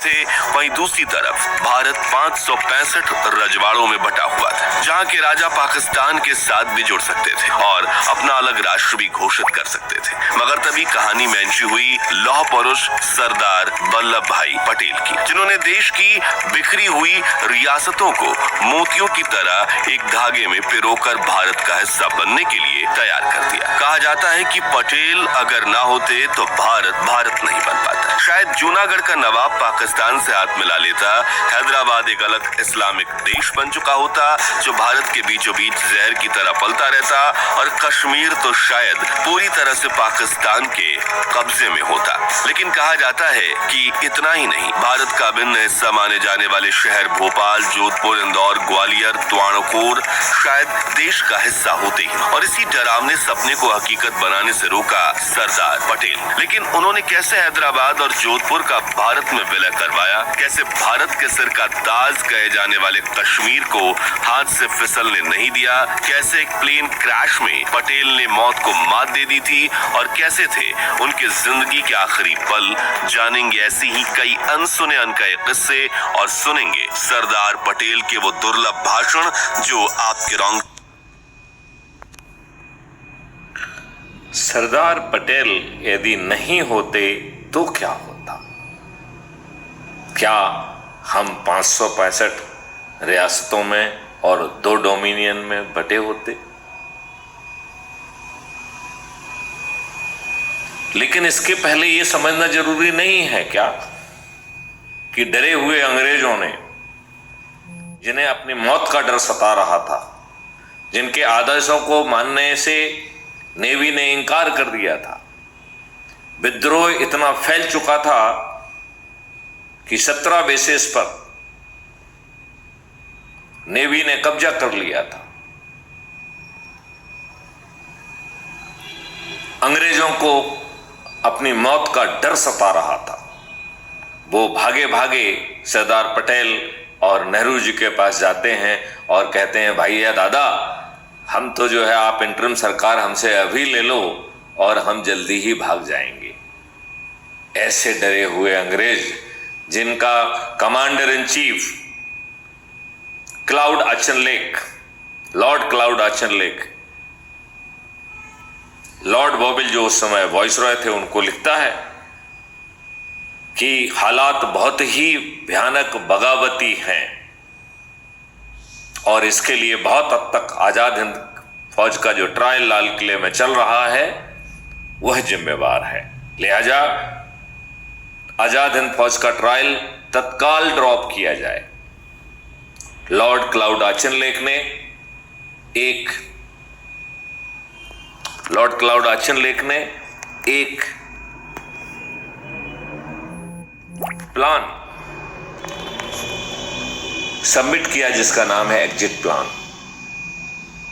थे, वहीं दूसरी तरफ भारत 565 रजवाड़ों में बटा हुआ था, जहां के राजा पाकिस्तान के साथ भी जुड़ सकते थे और अपना अलग राष्ट्र भी घोषित कर सकते थे। मगर तभी कहानी में एंट्री हुई लौह पुरुष सरदार वल्लभ भाई पटेल की, जिन्होंने देश की बिखरी हुई रियासतों को मोतियों की तरह एक धागे में पिरोकर भारत का हिस्सा बनने के लिए तैयार कर दिया। कहा जाता है कि पटेल अगर ना होते तो भारत नहीं बन पाता। शायद जूनागढ़ का नवाब पाकिस्तान से हाथ मिला लेता, हैदराबाद एक अलग इस्लामिक देश बन चुका होता जो भारत के बीचों बीच जहर की तरह पलता रहता, और कश्मीर तो शायद पूरी तरह से पाकिस्तान के कब्जे में होता। लेकिन कहा जाता है कि इतना ही नहीं, भारत का अभिन्न हिस्सा माने जाने वाले शहर भोपाल, जोधपुर, इंदौर, ग्वालियर, त्वाणकोर शायद देश का हिस्सा होते ही, और इसी डरावने सपने को हकीकत बनाने से रोका सरदार पटेल। लेकिन उन्होंने कैसे हैदराबाद और जोधपुर का भारत में विलय करवाया, कैसे भारत के सिर का ताज कहे जाने वाले कश्मीर को हाथ से फिसलने नहीं दिया, कैसे एक प्लेन क्रैश में पटेल ने मौत को मात दे दी थी, और कैसे थे उनके जिंदगी के आखिरी पल, जानेंगे ऐसी ही कई अनसुने अनकहे किस्से, और सुनेंगे सरदार पटेल के वो दुर्लभ भाषण जो आपके रोंग। सरदार पटेल यदि नहीं होते तो क्या होता? क्या हम 565 रियासतों में और 2 डोमिनियन में बटे होते? लेकिन इसके पहले यह समझना जरूरी नहीं है क्या कि डरे हुए अंग्रेजों ने, जिन्हें अपनी मौत का डर सता रहा था, जिनके आदेशों को मानने से नेवी ने इनकार कर दिया था, विद्रोह इतना फैल चुका था कि 17 बेसेस पर नेवी ने कब्जा कर लिया था। अंग्रेजों को अपनी मौत का डर सता रहा था। वो भागे भागे सरदार पटेल और नेहरू जी के पास जाते हैं और कहते हैं, भाई या दादा, हम तो जो है, आप इंटरिम सरकार हमसे अभी ले लो और हम जल्दी ही भाग जाएंगे। ऐसे डरे हुए अंग्रेज, जिनका commander in chief Claude Auchinleck, Lord Claude Auchinleck, Lord बॉबिल जो उस समय वाइसरॉय थे, उनको लिखता है कि हालात बहुत ही भयानक बगावती हैं और इसके लिए बहुत हद तक आजाद हिंद फौज का जो ट्रायल लाल किले में चल रहा है वह जिम्मेवार है। लिहाजा आजाद हिंद फौज का ट्रायल तत्काल ड्रॉप किया जाए। लॉर्ड क्लाउड आचनलेक ने एक प्लान सबमिट किया जिसका नाम है एग्जिट प्लान,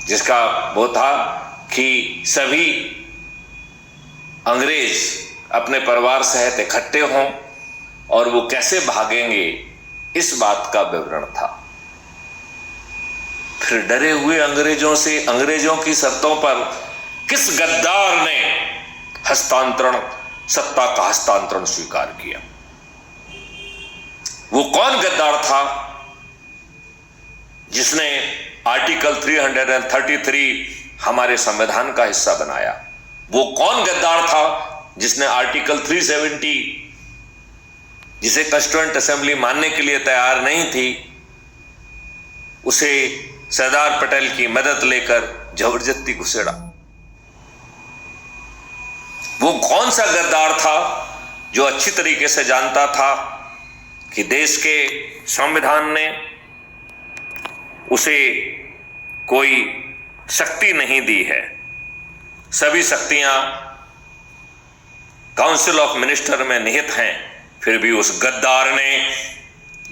जिसका वो था कि सभी अंग्रेज अपने परिवार सहित इकट्ठे हों और वो कैसे भागेंगे, इस बात का विवरण था। फिर डरे हुए अंग्रेजों से, अंग्रेजों की शर्तों पर किस गद्दार ने सत्ता का हस्तांतरण स्वीकार किया? वो कौन गद्दार था जिसने आर्टिकल 333 हमारे संविधान का हिस्सा बनाया? वो कौन गद्दार था जिसने आर्टिकल 370, जिसे कॉन्स्टिट्यूएंट असेंबली मानने के लिए तैयार नहीं थी, उसे सरदार पटेल की मदद लेकर जबरदस्ती घुसेड़ा? वो कौन सा गद्दार था जो अच्छी तरीके से जानता था कि देश के संविधान ने उसे कोई शक्ति नहीं दी है, सभी शक्तियां काउंसिल ऑफ मिनिस्टर में निहित हैं, फिर भी उस गद्दार ने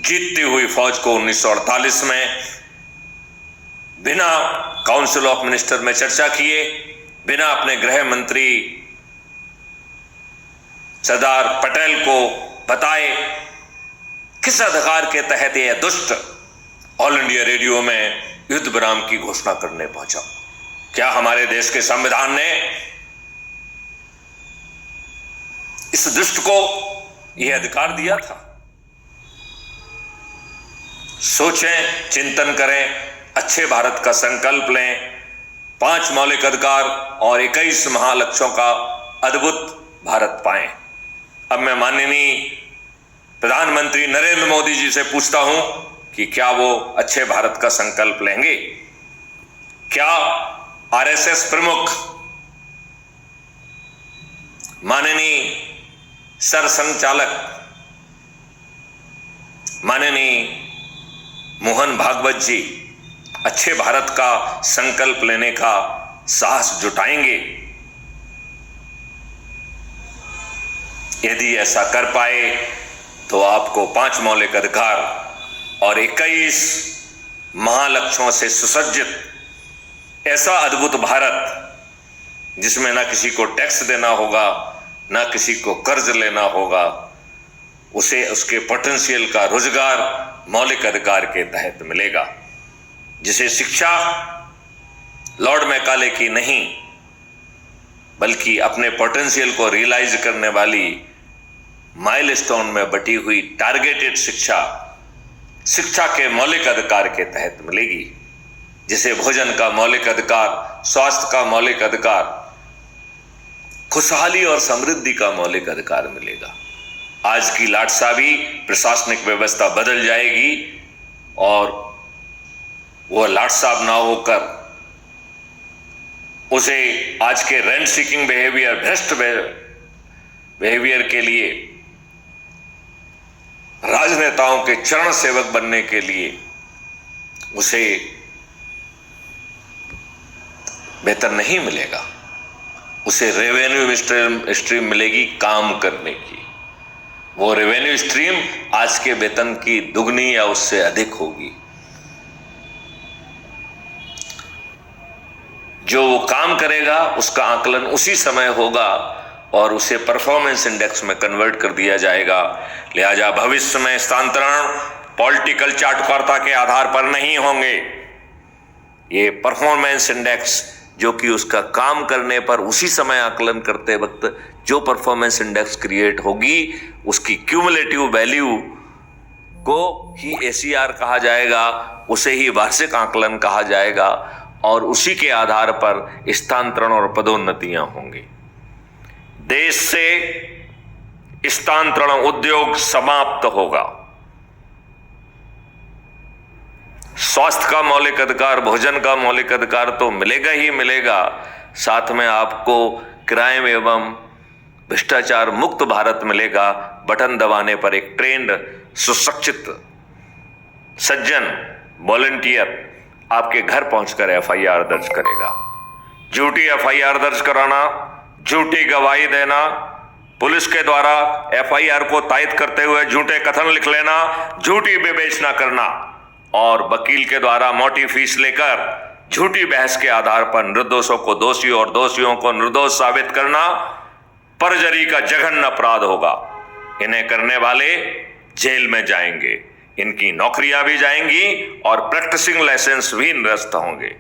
जीतती हुई फौज को 1948 में बिना काउंसिल ऑफ मिनिस्टर में चर्चा किए, बिना अपने गृह मंत्री सरदार पटेल को बताए, किस अधिकार के तहत यह दुष्ट ऑल इंडिया रेडियो में युद्ध विराम की घोषणा करने पहुंचा? क्या हमारे देश के संविधान ने इस दुष्ट को यह अधिकार दिया था? सोचें, चिंतन करें, अच्छे भारत का संकल्प लें, 5 मौलिक अधिकार और 21 महालक्ष्यों का अद्भुत भारत पाएं। अब मैं माननीय प्रधानमंत्री नरेंद्र मोदी जी से पूछता हूं कि क्या वो अच्छे भारत का संकल्प लेंगे? क्या आरएसएस प्रमुख माननीय सरसंघचालक माननीय मोहन भागवत जी अच्छे भारत का संकल्प लेने का साहस जुटाएंगे? यदि ऐसा कर पाए तो आपको 5 मौलिक अधिकार और 21 महालक्ष्यों से सुसज्जित ऐसा अद्भुत भारत जिसमें ना किसी को टैक्स देना होगा, ना किसी को कर्ज लेना होगा, उसे उसके पोटेंशियल का रोजगार मौलिक अधिकार के तहत मिलेगा, जिसे शिक्षा लॉर्ड मैकाले की नहीं बल्कि अपने पोटेंशियल को रियलाइज करने वाली माइलस्टोन में बटी हुई टारगेटेड शिक्षा के मौलिक अधिकार के तहत मिलेगी, जिसे भोजन का मौलिक अधिकार, स्वास्थ्य का मौलिक अधिकार, खुशहाली और समृद्धि का मौलिक अधिकार मिलेगा। आज की लाटसाबी प्रशासनिक व्यवस्था बदल जाएगी और वह लाटसाब ना होकर उसे आज के रेंट सीकिंग बिहेवियर, भ्रष्ट बिहेवियर के लिए, राजनेताओं के चरण सेवक बनने के लिए उसे वेतन नहीं मिलेगा, उसे रेवेन्यू स्ट्रीम मिलेगी काम करने की। वो रेवेन्यू स्ट्रीम आज के वेतन की दुगनी या उससे अधिक होगी। जो वो काम करेगा उसका आकलन उसी समय होगा और उसे परफॉर्मेंस इंडेक्स में कन्वर्ट कर दिया जाएगा। लिहाजा भविष्य में स्थानांतरण पॉलिटिकल चाटुकारिता के आधार पर नहीं होंगे। ये परफॉर्मेंस इंडेक्स जो कि उसका काम करने पर उसी समय आकलन करते वक्त जो परफॉर्मेंस इंडेक्स क्रिएट होगी उसकी क्यूमुलेटिव वैल्यू को ही ACR कहा जाएगा, उसे ही वार्षिक आकलन कहा जाएगा और उसी के आधार पर स्थानांतरण और पदोन्नतियां होंगी। देश से स्थानांतरण उद्योग समाप्त होगा। स्वास्थ्य का मौलिक अधिकार, भोजन का मौलिक अधिकार तो मिलेगा ही मिलेगा, साथ में आपको क्राइम एवं भ्रष्टाचार मुक्त भारत मिलेगा। बटन दबाने पर एक ट्रेंड सुशिक्षित सज्जन वॉलंटियर आपके घर पहुंचकर FIR दर्ज करेगा। झूठी FIR दर्ज कराना, झूठी गवाही देना, पुलिस के द्वारा FIR को तायद करते हुए झूठे कथन लिख लेना, झूठी विवेचना करना और वकील के द्वारा मोटी फीस लेकर झूठी बहस के आधार पर निर्दोषों को दोषी और दोषियों को निर्दोष साबित करना परजरी का जघन्य अपराध होगा। इन्हें करने वाले जेल में जाएंगे, इनकी नौकरियां भी जाएंगी और प्रैक्टिसिंग लाइसेंस भी निरस्त होंगे।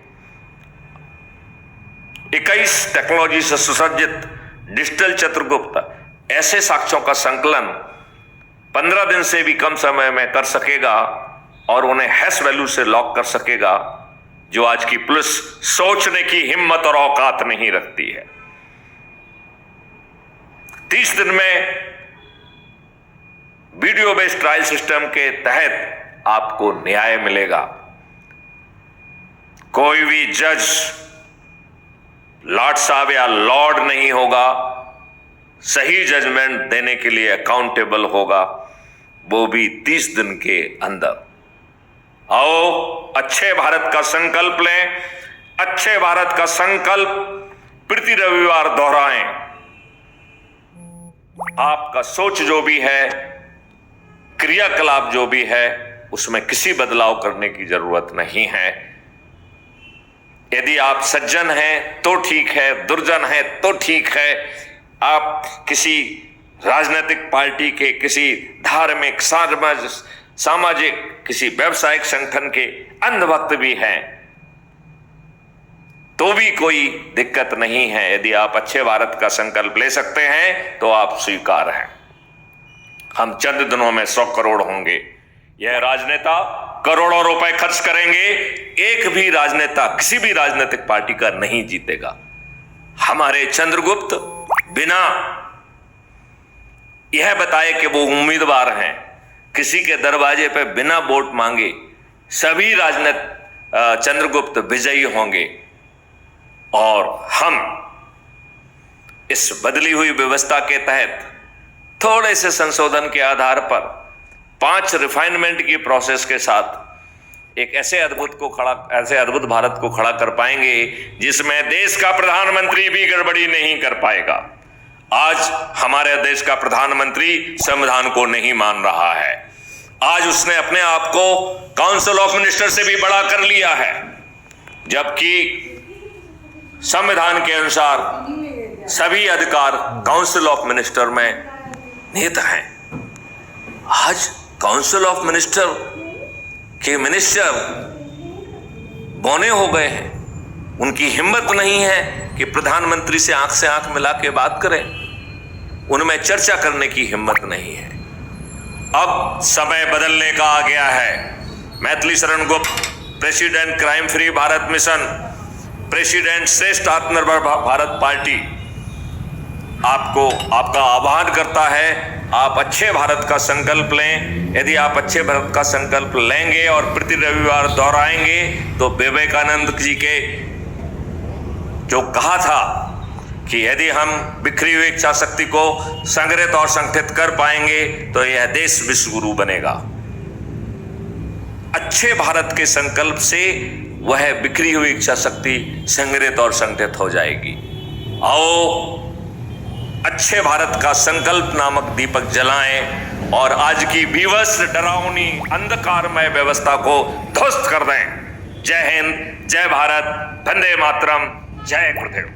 21 टेक्नोलॉजी से सुसज्जित डिजिटल चित्रगुप्त ऐसे साक्ष्यों का संकलन 15 दिन से भी कम समय में कर सकेगा और उन्हें हैश वैल्यू से लॉक कर सकेगा, जो आज की पुलिस सोचने की हिम्मत और औकात नहीं रखती है। 30 दिन में वीडियो बेस्ड ट्रायल सिस्टम के तहत आपको न्याय मिलेगा। कोई भी जज लॉर्ड साहब या लॉर्ड नहीं होगा, सही जजमेंट देने के लिए अकाउंटेबल होगा, वो भी 30 दिन के अंदर। आओ अच्छे भारत का संकल्प लें, अच्छे भारत का संकल्प प्रति रविवार दोहराएं। आपका सोच जो भी है, क्रियाकलाप जो भी है, उसमें किसी बदलाव करने की जरूरत नहीं है। यदि आप सज्जन हैं तो ठीक है, दुर्जन है तो ठीक है, आप किसी राजनीतिक पार्टी के, किसी धार्मिक, सामाजिक, किसी व्यवसायिक संगठन के अंधभक्त भी हैं तो भी कोई दिक्कत नहीं है। यदि आप अच्छे भारत का संकल्प ले सकते हैं तो आप स्वीकार हैं। हम चंद दिनों में 100 करोड़ होंगे। यह राजनेता करोड़ों रुपए खर्च करेंगे, एक भी राजनेता किसी भी राजनीतिक पार्टी का नहीं जीतेगा। हमारे चंद्रगुप्त बिना यह बताए कि वो उम्मीदवार हैं, किसी के दरवाजे पे बिना वोट मांगे सभी चंद्रगुप्त विजयी होंगे और हम इस बदली हुई व्यवस्था के तहत थोड़े से संशोधन के आधार पर 5 रिफाइनमेंट की प्रोसेस के साथ एक ऐसे अद्भुत भारत को खड़ा कर पाएंगे जिसमें देश का प्रधानमंत्री भी गड़बड़ी नहीं कर पाएगा। आज हमारे देश का प्रधानमंत्री संविधान को नहीं मान रहा है। आज उसने अपने आप को काउंसिल ऑफ मिनिस्टर से भी बड़ा कर लिया है, जबकि संविधान के अनुसार सभी अधिकार काउंसिल ऑफ मिनिस्टर में निहित हैं। आज काउंसिल ऑफ मिनिस्टर के मिनिस्टर बौने हो गए हैं। उनकी हिम्मत नहीं है कि प्रधानमंत्री से आंख मिला के बात करें, उनमें चर्चा करने की हिम्मत नहीं है। अब समय बदलने का आ गया है। Maithili Sharan Gupt, president crime free Bharat mission, president श्रेष्ठ आत्मनिर्भर भारत पार्टी आपका आह्वान करता है, आप अच्छे भारत का संकल्प लें। यदि आप अच्छे भारत का संकल्प लेंगे और प्रति रविवार दोहराएंगे तो विवेकानंद जी के जो कहा था कि यदि हम बिखरी हुई इच्छा शक्ति को संग्रहित और संगठित कर पाएंगे तो यह देश विश्व गुरु बनेगा। अच्छे भारत के संकल्प से वह बिखरी हुई इच्छा शक्ति संग्रहित और संगठित हो जाएगी। आओ अच्छे भारत का संकल्प नामक दीपक जलाएं और आज की विवश, डरावनी, अंधकारमय व्यवस्था को ध्वस्त कर दें। जय हिंद, जय भारत, वंदे मातरम, जय गुरुदेव।